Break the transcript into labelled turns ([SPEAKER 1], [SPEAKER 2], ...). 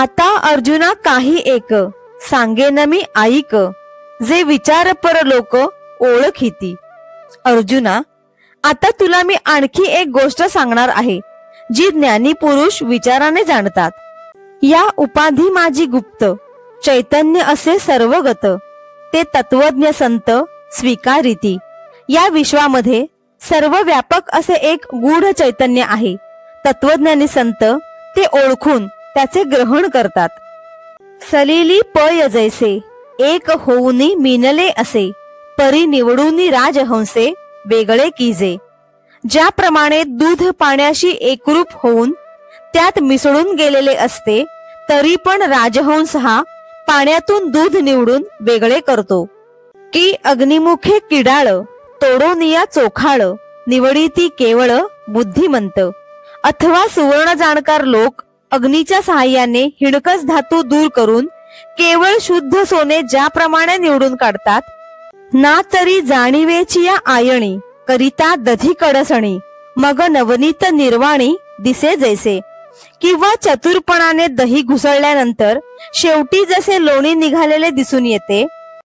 [SPEAKER 1] आता अर्जुना काही एक सांगेन मी ऐक, जे विचार पर लोक ओळखीती. अर्जुना, आता तुला मी आणखी एक गोष्ट सांगणार आहे, जी ज्ञानी पुरुष विचाराने जाणतात. या उपाधी माझी गुप्त, चैतन्य असे सर्वगत, ते तत्वज्ञ संत स्वीकारिती. या विश्वामध्ये सर्व व्यापक असे एक गूढ चैतन्य आहे. तत्वज्ञानी संत ते ओळखून त्याचे ग्रहण करतात. सलिली पय जैसे एक होऊनी मिनले असे, परी निवडूनी राजहंसे वेगळे कीजे. ज्याप्रमाणे दूध पाण्याशी एकरूप होऊन त्यात मिसळून गेलेले असते, तरी पण राजहंस हा पाण्यातून दूध निवडून वेगळे करतो. की अग्निमुखे किडाळ तोडोनिया चोखाळ, निवडीती केवळ बुद्धिमंत. अथवा सुवर्ण जाणकार लोक अग्नीच्या सहाय्याने हिणकस धातू दूर करून केवळ शुद्ध सोने ज्याप्रमाणे निवडून काढतात, ना तरी जाणीवेची या आयणी करिता दधी कडसणी, मग नवनीत निर्वाणी दिसे जैसे. किंवा चतुरपणाने दही घुसळल्यानंतर शेवटी जसे लोणी निघालेले दिसून येते,